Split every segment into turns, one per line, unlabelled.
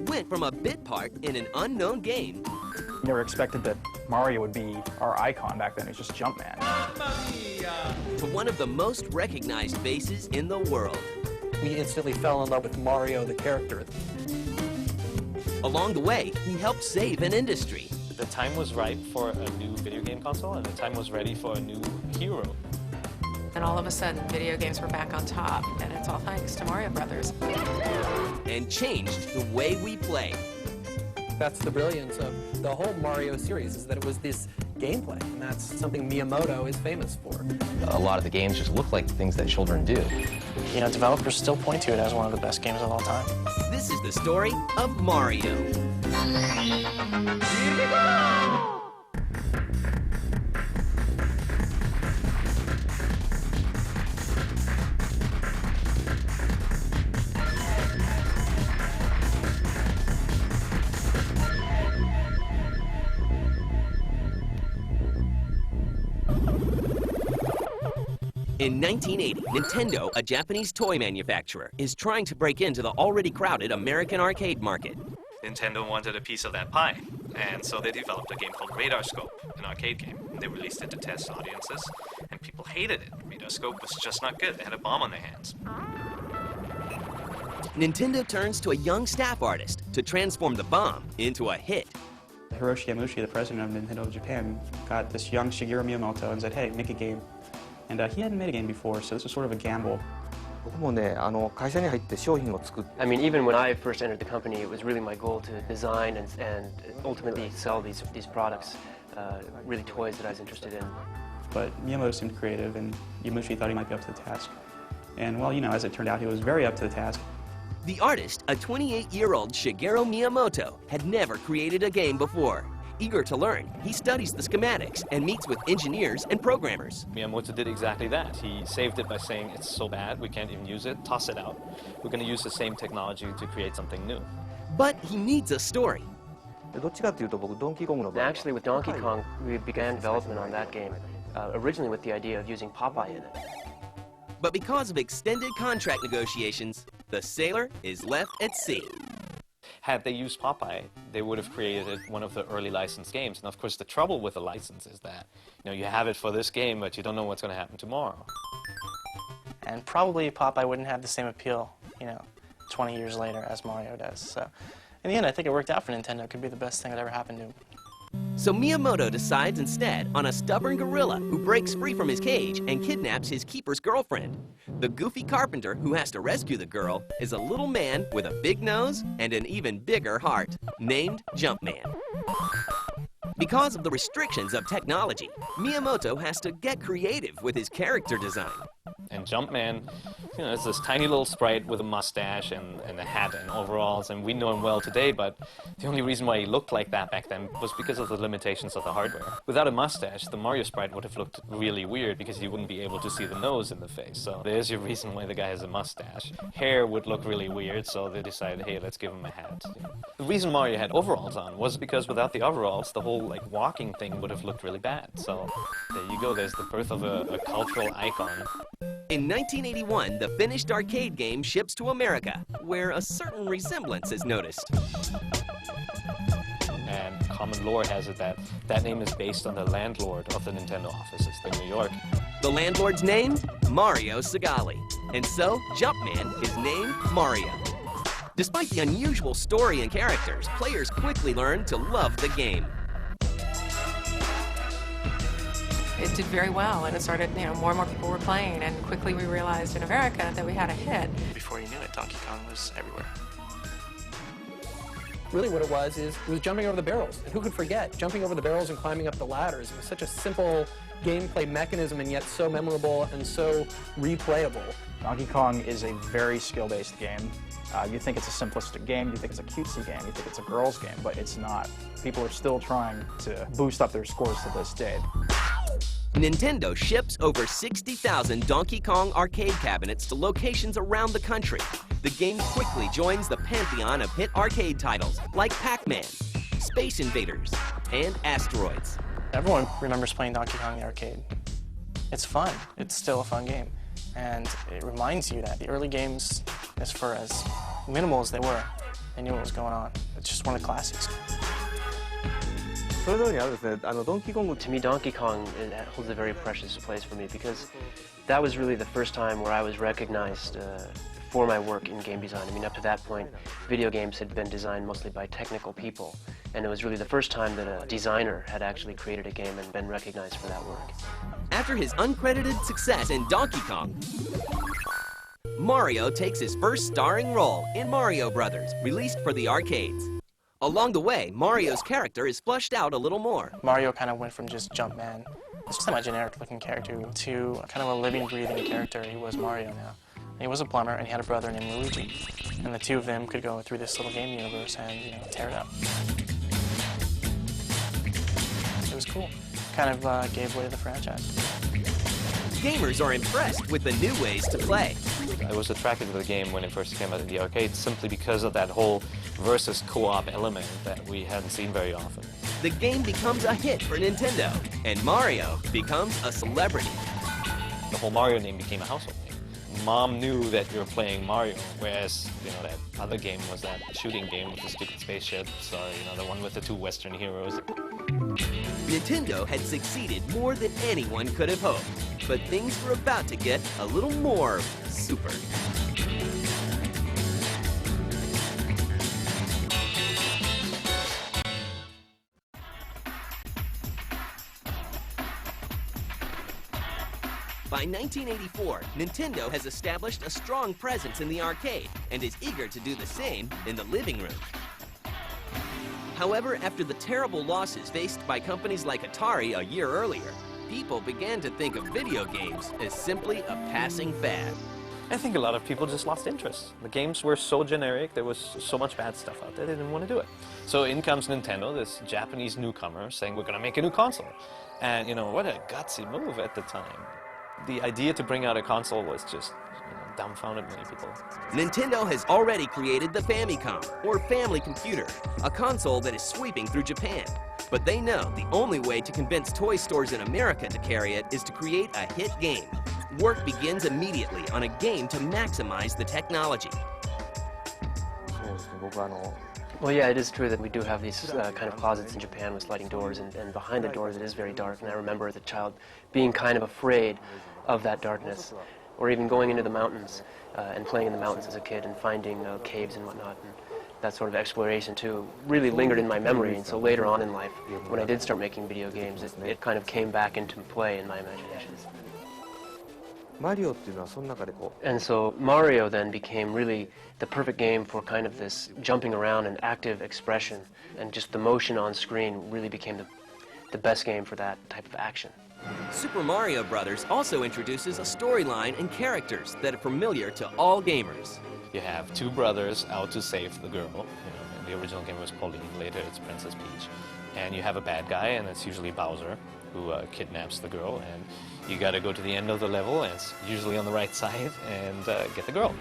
went from a bit part in an unknown game
Never expected that Mario would be our icon back then. It was just Jumpman.
to one of the most recognized faces in the world.
We instantly fell in love with Mario, the character.
Along the way, he helped save an industry.
The time was ripe for a new video game console, and the time was ready for a new hero.
And all of a sudden, video games were back on top, and it's all thanks to Mario Brothers.
And changed the way we play.
That's the brilliance of the whole Mario series, is that it was this gameplay, and that's something Miyamoto is famous for.
A lot of the games just look like things that children do.
You know, developers still point to it as one of the best games of all time.
This is the story of Mario. Here we go! In 1980, Nintendo, a Japanese toy manufacturer, is trying to break into the already crowded American arcade market.
Nintendo wanted a piece of that pie, and so they developed a game called Radar Scope, an arcade game. They released it to test audiences, and people hated it. Radar Scope was just not good. They had a bomb on their hands.
Nintendo turns to a young staff artist to transform the bomb into a hit.
Hiroshi Yamauchi, the president of Nintendo Japan, got this young Shigeru Miyamoto and said, hey, make a game. And he hadn't made a game before, so this was sort of a gamble.
I mean, even when I first entered the company, it was really my goal to design and ultimately sell these products, really toys that I was interested in.
But Miyamoto seemed creative, and Yamauchi thought he might be up to the task. And well, you know, as it turned out, he was very up to the task.
The artist, a 28-year-old Shigeru Miyamoto, had never created a game before. Eager to learn, he studies the schematics and meets with engineers and programmers.
Miyamoto did exactly that. He saved it by saying, it's so bad, we can't even use it, toss it out. We're going to use the same technology to create something new.
But he needs a story.
Actually, with Donkey Kong, we began development on that game, originally with the idea of using Popeye in it.
But because of extended contract negotiations, the sailor is left at sea.
Had they used Popeye, they would have created one of the early licensed games. And of course, the trouble with a license is that, you know, you have it for this game, but you don't know what's going to happen tomorrow.
And probably Popeye wouldn't have the same appeal, you know, 20 years later as Mario does. So in the end, I think it worked out for Nintendo. It could be the best thing that ever happened to him.
So Miyamoto decides instead on a stubborn gorilla who breaks free from his cage and kidnaps his keeper's girlfriend. The goofy carpenter who has to rescue the girl is a little man with a big nose and an even bigger heart, named Jumpman. Because of the restrictions of technology, Miyamoto has to get creative with his character design.
And Jumpman, you know, is this tiny little sprite with a mustache and a hat and overalls, and we know him well today, but the only reason why he looked like that back then was because of the limitations of the hardware. Without a mustache, the Mario sprite would have looked really weird because you wouldn't be able to see the nose in the face. So there's your reason why the guy has a mustache. Hair would look really weird, so they decided, hey, let's give him a hat. The reason Mario had overalls on was because without the overalls, the whole like walking thing would have looked really bad. So there you go, there's the birth of a cultural icon.
In 1981, the finished arcade game ships to America, where a certain resemblance is noticed.
And common lore has it that that name is based on the landlord of the Nintendo offices in New York.
The landlord's name? Mario Segali. And so, Jumpman is named Mario. Despite the unusual story and characters, players quickly learn to love the game.
It did very well, and it started, you know, more and more people were playing, and quickly we realized in America that we had a hit.
Before you knew it, Donkey Kong was everywhere.
Really what it was jumping over the barrels. And who could forget jumping over the barrels and climbing up the ladders? It was such a simple gameplay mechanism and yet so memorable and so replayable.
Donkey Kong is a very skill-based game. You think it's a simplistic game, you think it's a cutesy game, you think it's a girl's game, but it's not. People are still trying to boost up their scores to this day.
Nintendo ships over 60,000 Donkey Kong arcade cabinets to locations around the country. The game quickly joins the pantheon of hit arcade titles like Pac-Man, Space Invaders, and Asteroids.
Everyone remembers playing Donkey Kong in the arcade. It's fun. It's still a fun game. And it reminds you that the early games, as far as minimal as they were, they knew what was going on. It's just one of the classics.
To me, Donkey Kong holds a very precious place for me because that was really the first time where I was recognized for my work in game design. I mean, up to that point, video games had been designed mostly by technical people, and it was really the first time that a designer had actually created a game and been recognized for that work.
After his uncredited success in Donkey Kong, Mario takes his first starring role in Mario Brothers, released for the arcades. Along the way, Mario's character is fleshed out a little more.
Mario kind of went from just Jumpman, it's just a generic-looking character, to kind of a living, breathing character. He was Mario now. And he was a plumber, and he had a brother named Luigi. And the two of them could go through this little game universe and, tear it up. It was cool. Kind of gave way to the franchise.
Gamers are impressed with the new ways to play.
I was attracted to the game when it first came out in the arcade simply because of that whole versus co-op element that we hadn't seen very often.
The game becomes a hit for Nintendo, and Mario becomes a celebrity.
The whole Mario name became a household name. Mom knew that you were playing Mario, whereas, that other game was that shooting game with the stupid spaceships, or, the one with the two Western heroes.
Nintendo had succeeded more than anyone could have hoped, but things were about to get a little more super. By 1984, Nintendo has established a strong presence in the arcade and is eager to do the same in the living room. However, after the terrible losses faced by companies like Atari a year earlier, people began to think of video games as simply a passing fad.
I think a lot of people just lost interest. The games were so generic, there was so much bad stuff out there, they didn't want to do it. So in comes Nintendo, this Japanese newcomer, saying we're going to make a new console. And what a gutsy move at the time. The idea to bring out a console was just dumbfounded many people.
Nintendo has already created the Famicom, or Family Computer, a console that is sweeping through Japan. But they know the only way to convince toy stores in America to carry it is to create a hit game. Work begins immediately on a game to maximize the technology.
Well, yeah, it is true that we do have these kind of closets in Japan with sliding doors, and behind the doors it is very dark, and I remember as a child being kind of afraid of that darkness, or even going into the mountains and playing in the mountains as a kid and finding caves and whatnot. And that sort of exploration, too, really lingered in my memory, and so later on in life, when I did start making video games, it kind of came back into play in my imagination. And so Mario then became really the perfect game for kind of this jumping around and active expression, and just the motion on screen really became the best game for that type of action.
Super Mario Brothers also introduces a storyline and characters that are familiar to all gamers.
You have two brothers out to save the girl. In the original game was Pauline, later it's Princess Peach. And you have a bad guy, and it's usually Bowser, who kidnaps the girl, and you gotta go to the end of the level, and it's usually on the right side, and get the girl.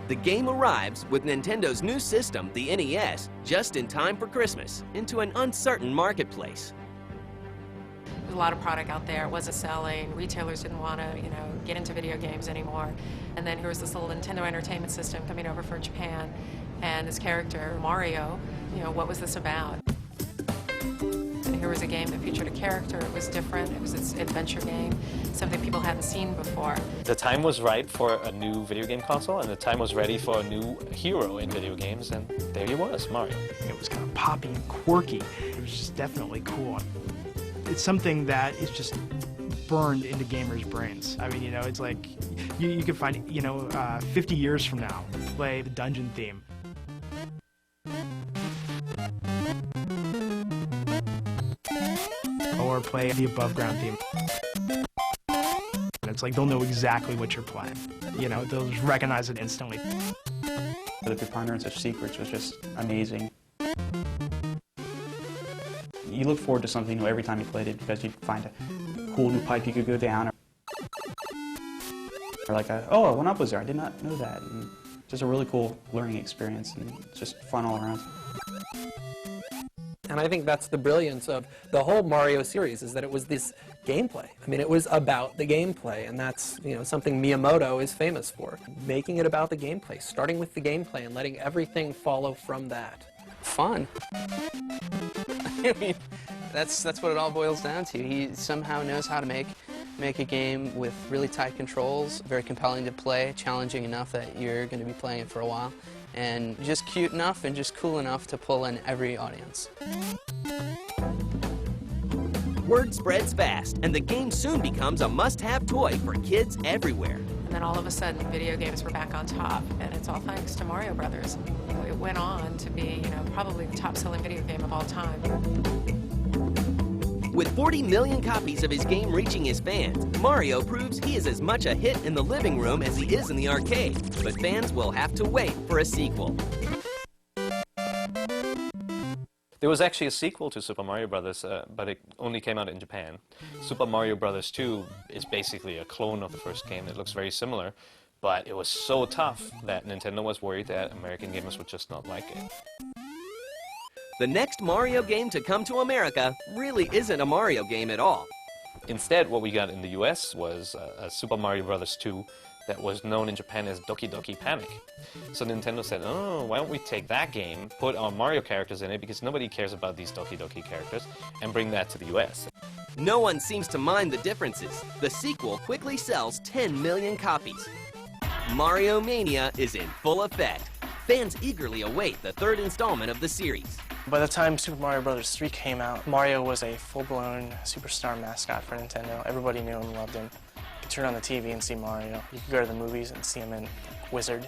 The game arrives with Nintendo's new system, the NES, just in time for Christmas, into an uncertain marketplace.
There's a lot of product out there. It wasn't selling. Retailers didn't want to, get into video games anymore. And then here was this little Nintendo Entertainment System coming over from Japan, and this character, Mario, what was this about? And here was a game that featured a character. It was different. It was an adventure game, something people hadn't seen before.
The time was right for a new video game console, and the time was ready for a new hero in video games, and there he was, Mario.
It was kind of poppy and quirky. It was just definitely cool. It's something that is just burned into gamers' brains. I mean, it's like you could find, 50 years from now, play the dungeon theme. Or play the above ground theme. And it's like they'll know exactly what you're playing. They'll just recognize it instantly.
The preponderance of secrets was just amazing. You look forward to something new every time you played it because you'd find a cool new pipe you could go down. Or like, oh, a 1-up was there, I did not know that. And just a really cool learning experience, and it's just fun all around.
And I think that's the brilliance of the whole Mario series, is that it was this gameplay. I mean, it was about the gameplay, and that's, you know, something Miyamoto is famous for. Making it about the gameplay, starting with the gameplay and letting everything follow from that.
Fun. I mean, that's what it all boils down to. He somehow knows how to make a game with really tight controls, very compelling to play, challenging enough that you're going to be playing it for a while, and just cute enough and just cool enough to pull in every audience.
Word spreads fast, and the game soon becomes a must-have toy for kids everywhere.
And then all of a sudden, video games were back on top, and it's all thanks to Mario Brothers. It went on to be, you know, probably the top-selling video game of all time.
With 40 million copies of his game reaching his fans, Mario proves he is as much a hit in the living room as he is in the arcade. But fans will have to wait for a sequel.
There was actually a sequel to Super Mario Brothers, but it only came out in Japan. Super Mario Brothers 2 is basically a clone of the first game. It looks very similar, but it was so tough that Nintendo was worried that American gamers would just not like it.
The next Mario game to come to America really isn't a Mario game at all.
Instead, what we got in the US was a Super Mario Brothers 2 that was known in Japan as Doki Doki Panic. So Nintendo said, oh, why don't we take that game, put our Mario characters in it, because nobody cares about these Doki Doki characters, and bring that to the US.
No one seems to mind the differences. The sequel quickly sells 10 million copies. Mario Mania is in full effect. Fans eagerly await the third installment of the series.
By the time Super Mario Bros. 3 came out, Mario was a full-blown superstar mascot for Nintendo. Everybody knew and loved him. You could turn on the TV and see Mario. You could go to the movies and see him in Wizard.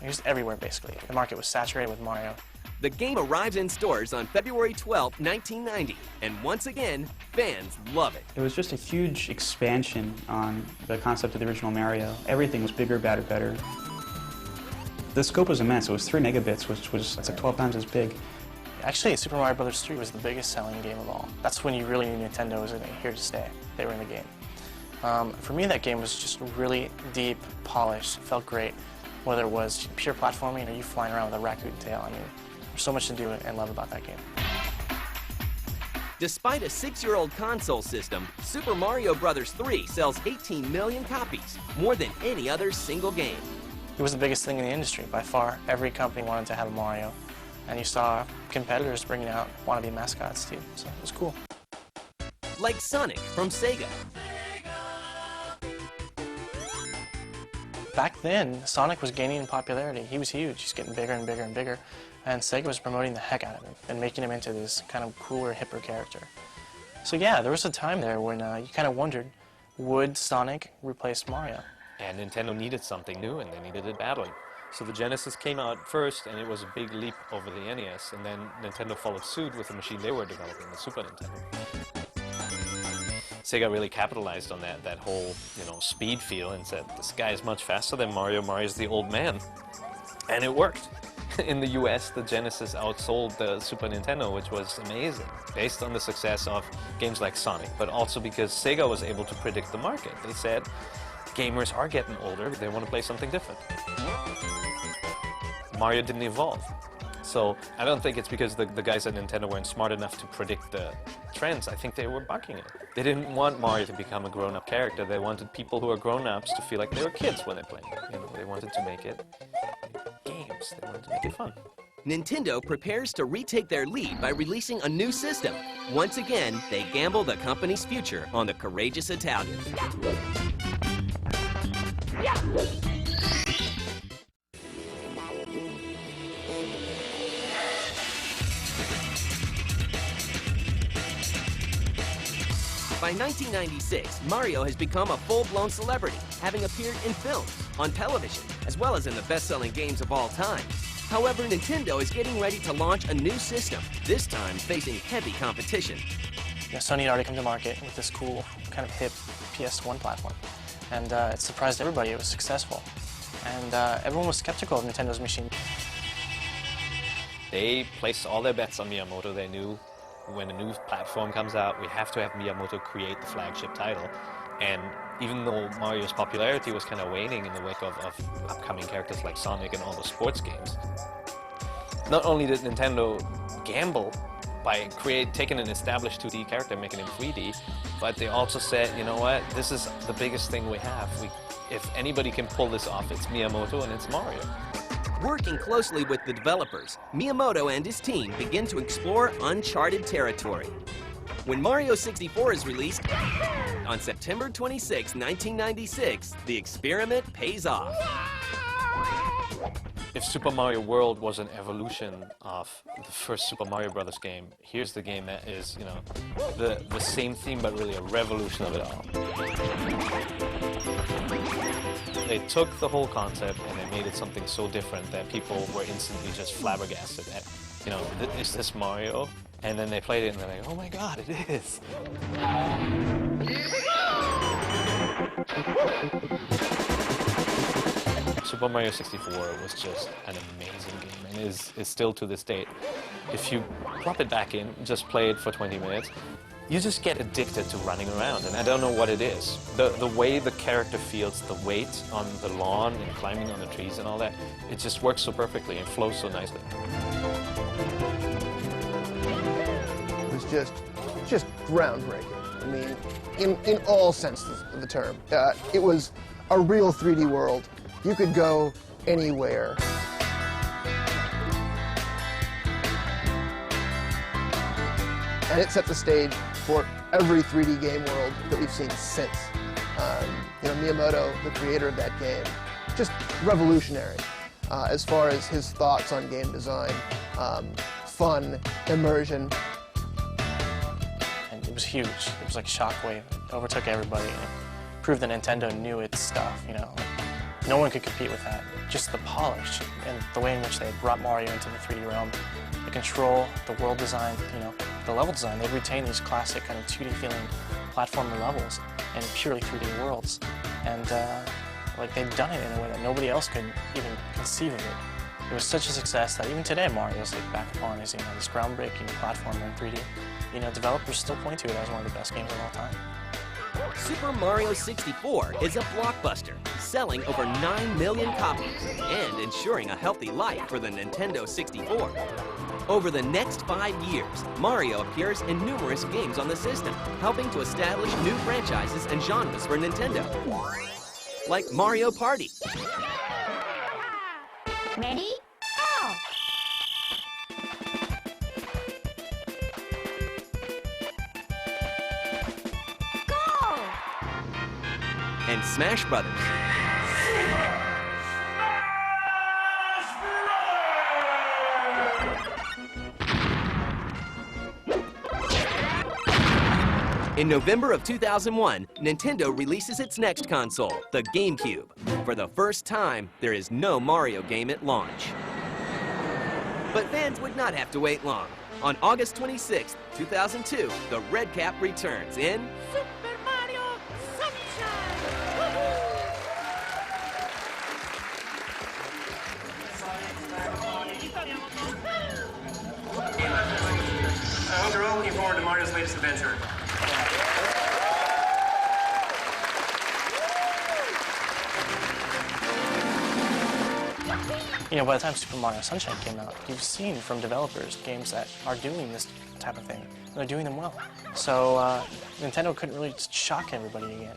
He was everywhere, basically. The market was saturated with Mario.
The game arrives in stores on February 12, 1990, and once again, fans love it.
It was just a huge expansion on the concept of the original Mario. Everything was bigger, badder, better. The scope was immense. It was 3 megabits, which was like 12 times as big.
Actually, Super Mario Bros. 3 was the biggest selling game of all. That's when you really knew Nintendo was here to stay. They were in the game. For me, that game was just really deep, polished, felt great. Whether it was pure platforming or you flying around with a raccoon tail. I mean, there's so much to do and love about that game.
Despite a 6-year-old console system, Super Mario Bros. 3 sells 18 million copies, more than any other single game.
It was the biggest thing in the industry, by far. Every company wanted to have a Mario. And you saw competitors bringing out wannabe mascots too, so it was cool.
Like Sonic from Sega.
Back then, Sonic was gaining in popularity. He was huge. He's getting bigger and bigger and bigger. And Sega was promoting the heck out of him and making him into this kind of cooler, hipper character. So yeah, there was a time there when you kind of wondered, would Sonic replace Mario?
And Nintendo needed something new, and they needed it badly. So the Genesis came out first, and it was a big leap over the NES, and then Nintendo followed suit with the machine they were developing, the Super Nintendo. Sega really capitalized on that whole, speed feel and said, this guy is much faster than Mario. Mario's the old man. And it worked. In the US, the Genesis outsold the Super Nintendo, which was amazing, based on the success of games like Sonic, but also because Sega was able to predict the market. They said, gamers are getting older, they want to play something different. Mario didn't evolve. So I don't think it's because the guys at Nintendo weren't smart enough to predict the trends. I think they were bucking it. They didn't want Mario to become a grown-up character. They wanted people who are grown-ups to feel like they were kids when they played. They wanted to make it games. They wanted to make it fun.
Nintendo prepares to retake their lead by releasing a new system. Once again, they gamble the company's future on the courageous Italians. By 1996, Mario has become a full-blown celebrity, having appeared in films, on television, as well as in the best-selling games of all time. However, Nintendo is getting ready to launch a new system, this time facing heavy competition.
Sony had already come to market with this cool, kind of hip PS1 platform, and it surprised everybody. It was successful, and everyone was skeptical of Nintendo's machine.
They placed all their bets on Miyamoto. They knew when a new platform comes out, we have to have Miyamoto create the flagship title. And even though Mario's popularity was kind of waning in the wake of upcoming characters like Sonic and all the sports games, not only did Nintendo gamble, by taking an established 2D character and making him 3D, but they also said, you know what, this is the biggest thing we have. If anybody can pull this off, it's Miyamoto and it's Mario.
Working closely with the developers, Miyamoto and his team begin to explore uncharted territory. When Mario 64 is released on September 26, 1996, the experiment pays off.
If Super Mario World was an evolution of the first Super Mario Brothers game, here's the game that is, you know, the same theme but really a revolution of it all. They took the whole concept and they made it something so different that people were instantly just flabbergasted at, you know, is this Mario? And then they played it and they're like, oh my god, it is! Super Mario 64 was just an amazing game and is still to this date. If you drop it back in, just play it for 20 minutes, you just get addicted to running around, and I don't know what it is. The way the character feels, the weight on the lawn and climbing on the trees and all that, it just works so perfectly and flows so nicely.
It was just groundbreaking. I mean, in all senses of the term. It was a real 3D world. You could go anywhere. And it set the stage for every 3D game world that we've seen since. You know, Miyamoto, the creator of that game, just revolutionary as far as his thoughts on game design, fun, immersion.
And it was huge. It was like shockwave. It overtook everybody. And it proved that Nintendo knew its stuff, you know. No one could compete with that. Just the polish and the way in which they brought Mario into the 3D realm, the control, the world design, you know, the level design. They've retained these classic kind of 2D feeling platformer levels in purely 3D worlds. And like they've done it in a way that nobody else could even conceive of it. It was such a success that even today Mario's looked back upon as, you know, this groundbreaking platformer in 3D. You know, developers still point to it as one of the best games of all time.
Super Mario 64 is a blockbuster, selling over 9 million copies and ensuring a healthy life for the Nintendo 64. Over the next 5 years, Mario appears in numerous games on the system, helping to establish new franchises and genres for Nintendo, like Mario Party.
Ready? Go!
And Smash Brothers. In November of 2001, Nintendo releases its next console, the GameCube. For the first time, there is no Mario game at launch. But fans would not have to wait long. On August 26, 2002, the Red Cap returns in
Super Mario Sunshine!
I hope you're all looking forward to Mario's latest adventure.
You know, by the time Super Mario Sunshine came out, you've seen from developers games that are doing this type of thing, and they're doing them well. So Nintendo couldn't really just shock everybody again.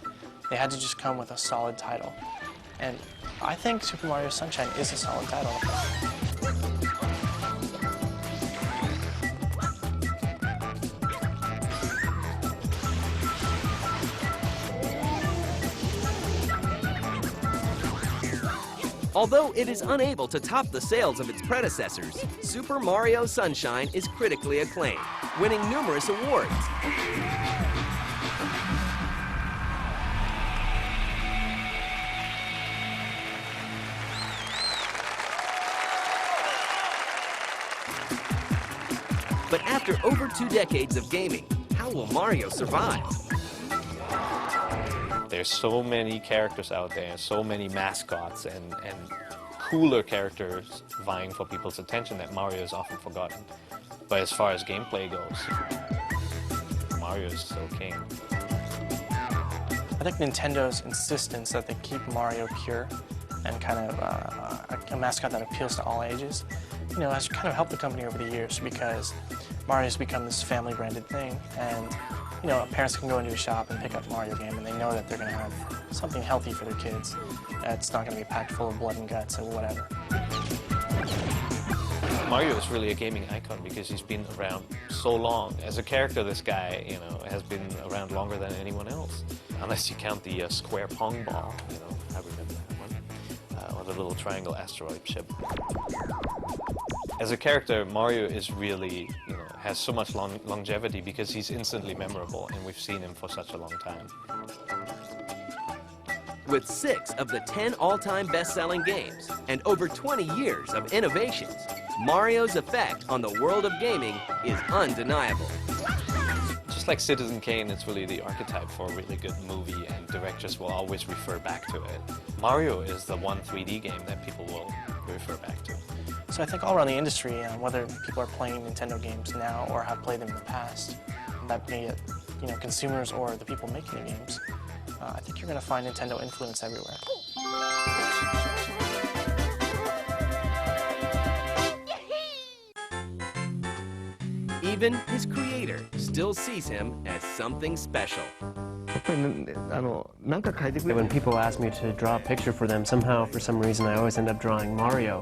They had to just come with a solid title. And I think Super Mario Sunshine is a solid title.
Although it is unable to top the sales of its predecessors, Super Mario Sunshine is critically acclaimed, winning numerous awards. But after over 2 decades of gaming, how will Mario survive?
There's so many characters out there, so many mascots and cooler characters vying for people's attention that Mario is often forgotten. But as far as gameplay goes, Mario is still king.
I think Nintendo's insistence that they keep Mario pure and kind of a mascot that appeals to all ages you know, has kind of helped the company over the years because Mario's become this family-branded thing, and you know, parents can go into a shop and pick up a Mario game, and they know that they're going to have something healthy for their kids. It's not going to be packed full of blood and guts or whatever.
Mario is really a gaming icon because he's been around so long. As a character, this guy, you know, has been around longer than anyone else. Unless you count the square pong ball, you know, I remember that one. Or the little triangle asteroid ship. As a character, Mario is really, you know, has so much longevity because he's instantly memorable, and we've seen him for such a long time.
With 6 of the 10 all-time best-selling games and over 20 years of innovations, Mario's effect on the world of gaming is undeniable.
Just like Citizen Kane, it's really the archetype for a really good movie, and directors will always refer back to it. Mario is the one 3D game that people will refer back to.
So I think all around the industry, whether people are playing Nintendo games now or have played them in the past, that be it, you know, consumers or the people making the games, I think you're going to find Nintendo influence everywhere.
Even his creator still sees him as something special.
When people ask me to draw a picture for them, somehow, for some reason, I always end up drawing Mario.